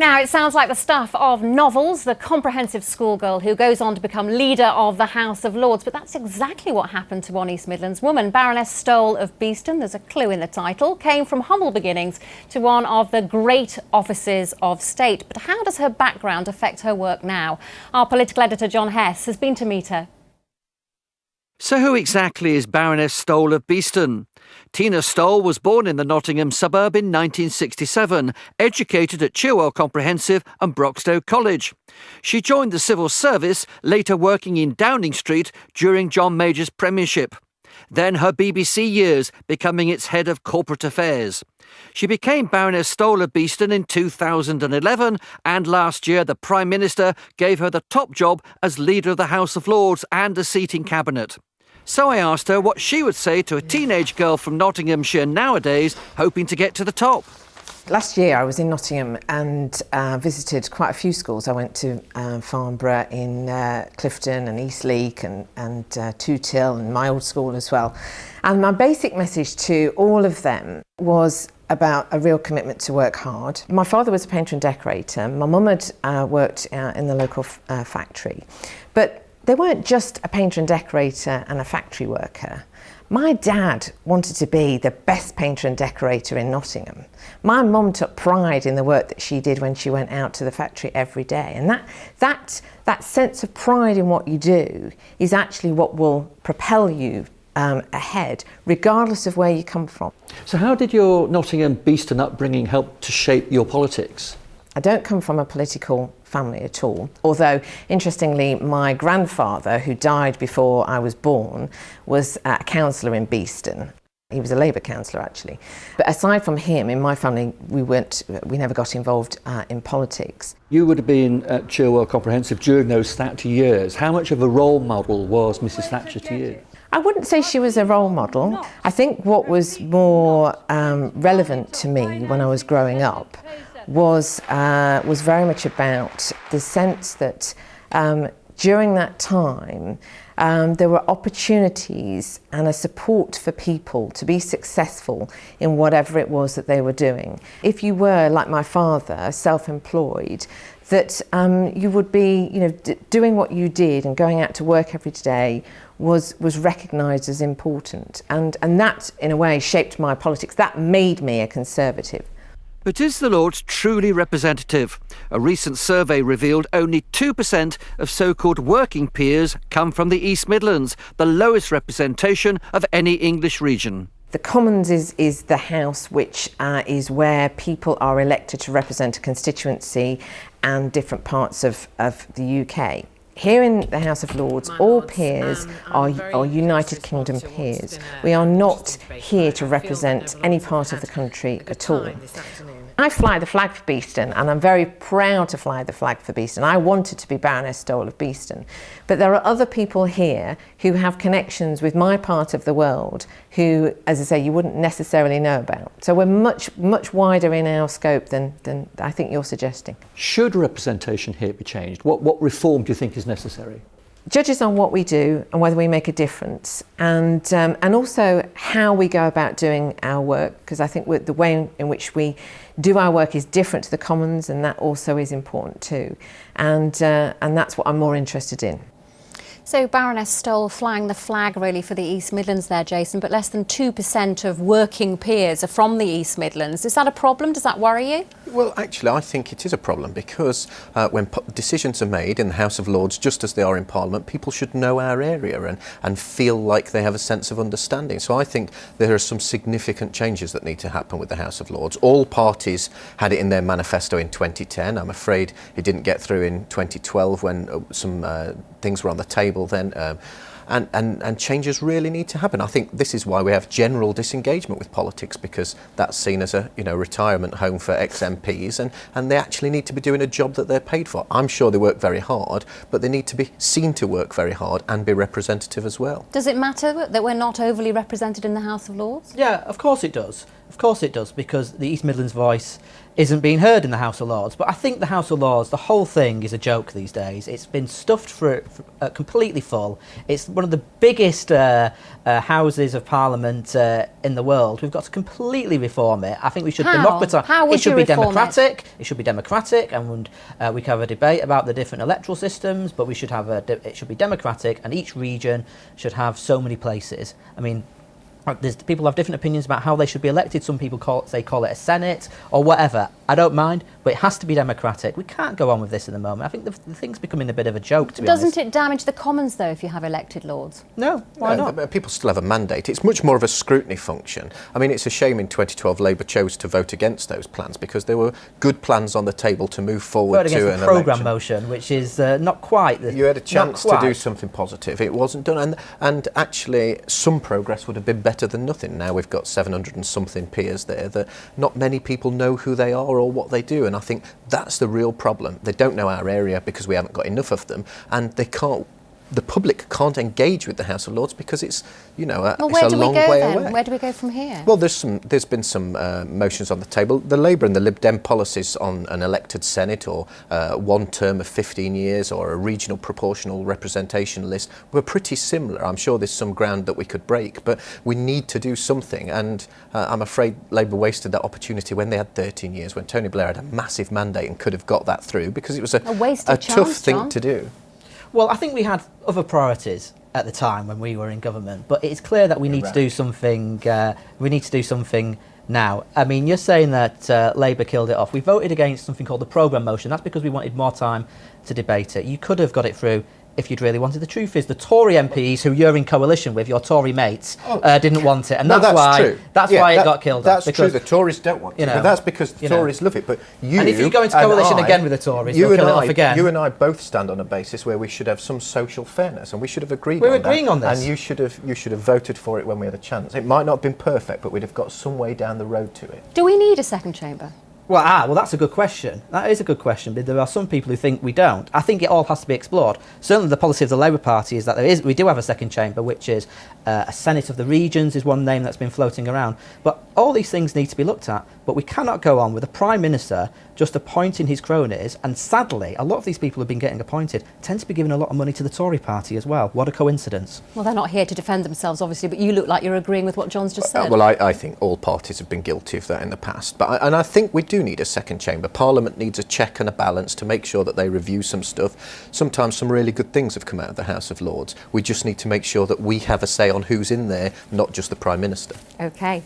Now, it sounds like the stuff of novels, the comprehensive schoolgirl who goes on to become leader of the House of Lords. But that's exactly what happened to one East Midlands woman. Baroness Stowell of Beeston, there's a clue in the title, came from humble beginnings to one of the great offices of state. But how does her background affect her work now? Our political editor, John Hess, has been to meet her. So who exactly is Baroness Stowell of Beeston? Tina Stowell was born in the Nottingham suburb in 1967, educated at Chilwell Comprehensive and Broxtowe College. She joined the civil service, later working in Downing Street during John Major's premiership. Then her BBC years, becoming its head of corporate affairs. She became Baroness Stowell of Beeston in 2011, and last year the Prime Minister gave her the top job as leader of the House of Lords and a seat in Cabinet. So I asked her what she would say to a teenage girl from Nottinghamshire nowadays hoping to get to the top. Last year I was in Nottingham and visited quite a few schools. I went to Farnborough, in Clifton and Eastleek and Tootil and my old school as well. And my basic message to all of them was about a real commitment to work hard. My father was a painter and decorator. My mum had worked in the local factory. But they weren't just a painter and decorator and a factory worker. My dad wanted to be the best painter and decorator in Nottingham. My mum took pride in the work that she did when she went out to the factory every day. And that sense of pride in what you do is actually what will propel you ahead, regardless of where you come from. So how did your Nottingham Beeston upbringing help to shape your politics? I don't come from a political family at all, although interestingly my grandfather, who died before I was born, was a councillor in Beeston. He was a Labour councillor actually. But aside from him, in my family we never got involved in politics. You would have been at Chilwell Comprehensive during those Thatcher years. How much of a role model was Mrs Thatcher to you? I wouldn't say she was a role model. I think what was more relevant to me when I was growing up was very much about the sense that during that time there were opportunities and a support for people to be successful in whatever it was that they were doing. If you were, like my father, self-employed, that you would be, doing what you did and going out to work every day was recognised as important, and that in a way shaped my politics. That made me a Conservative. But is the Lords truly representative? A recent survey revealed only 2% of so-called working peers come from the East Midlands, the lowest representation of any English region. The Commons is the house which is where people are elected to represent a constituency and different parts of the UK. Here in the House of Lords, all peers are United Kingdom peers. We are not here to represent any part of the country at all. I fly the flag for Beeston, and I'm very proud to fly the flag for Beeston. I wanted to be Baroness Stowell of Beeston. But there are other people here who have connections with my part of the world who, as I say, you wouldn't necessarily know about. So we're much wider in our scope than I think you're suggesting. Should representation here be changed? What reform do you think is necessary? Judges on what we do and whether we make a difference, and also how we go about doing our work, because I think the way in which we do our work is different to the Commons, and that also is important too, and that's what I'm more interested in. So Baroness Stowell flying the flag really for the East Midlands there, Jason, but less than 2% of working peers are from the East Midlands. Is that a problem? Does that worry you? Well, actually, I think it is a problem because when decisions are made in the House of Lords, just as they are in Parliament, people should know our area and feel like they have a sense of understanding. So I think there are some significant changes that need to happen with the House of Lords. All parties had it in their manifesto in 2010. I'm afraid it didn't get through in 2012 when some things were on the table then, and changes really need to happen. I think this is why we have general disengagement with politics, because that's seen as a retirement home for ex-MPs, and they actually need to be doing a job that they're paid for. I'm sure they work very hard, but they need to be seen to work very hard and be representative as well. Does it matter that we're not overly represented in the House of Lords? Yeah, of course it does. Of course it does, because the East Midlands voice isn't being heard in the House of Lords. But I think the House of Lords, the whole thing is a joke these days. It's been stuffed for completely full. It's one of the biggest houses of Parliament in the world. We've got to completely reform it. I think we should democratise. How would it should you be reform democratic. It should be democratic, and we can have a debate about the different electoral systems. But we should have it should be democratic, and each region should have so many places. I mean, people have different opinions about how they should be elected. Some people call it a Senate or whatever. I don't mind, but it has to be democratic. We can't go on with this at the moment. I think the thing's becoming a bit of a joke, to be honest. Doesn't it damage the Commons, though, if you have elected Lords? No, why not? People still have a mandate. It's much more of a scrutiny function. I mean, it's a shame in 2012 Labour chose to vote against those plans, because there were good plans on the table to move forward to an election. Programme motion, which is not quite... You had a chance to do something positive. It wasn't done. And actually, some progress would have been better than nothing. Now we've got 700 and something peers there that not many people know who they are or what they do, and I think that's the real problem. They don't know our area because we haven't got enough of them, and the public can't engage with the House of Lords because it's, it's a long way away. Where do we go from here? Well, there's been some motions on the table. The Labour and the Lib Dem policies on an elected Senate, or one term of 15 years, or a regional proportional representation list were pretty similar. I'm sure there's some ground that we could break, but we need to do something, and I'm afraid Labour wasted that opportunity when they had 13 years, when Tony Blair had a massive mandate and could have got that through, because it was a tough thing to do. Well, I think we had other priorities at the time when we were in government, but it's clear that we need to do something. We need to do something now. I mean, you're saying that Labour killed it off. We voted against something called the programme motion. That's because we wanted more time to debate it. You could have got it through if you'd really wanted. The truth is, the Tory MPs who you're in coalition with, your Tory mates, didn't want it, and that's why it got killed off. That's true. The Tories don't want it, but that's because the Tories love it. But and if you go into coalition again with the Tories, they'll kill it off again. You and I both stand on a basis where we should have some social fairness, and we should have agreed. We're agreeing on this, and you should have voted for it when we had a chance. It might not have been perfect, but we'd have got some way down the road to it. Do we need a second chamber? Well, that's a good question. That is a good question, but there are some people who think we don't. I think it all has to be explored. Certainly the policy of the Labour Party is that we do have a second chamber, which is a Senate of the Regions is one name that's been floating around. But all these things need to be looked at, but we cannot go on with the Prime Minister just appointing his cronies, and sadly, a lot of these people who've been getting appointed tend to be giving a lot of money to the Tory party as well. What a coincidence. Well, they're not here to defend themselves, obviously, but you look like you're agreeing with what John's just said. Well, I think all parties have been guilty of that in the past, and I think we do need a second chamber. Parliament needs a check and a balance to make sure that they review some stuff. Sometimes some really good things have come out of the House of Lords. We just need to make sure that we have a say on who's in there, not just the Prime Minister. OK.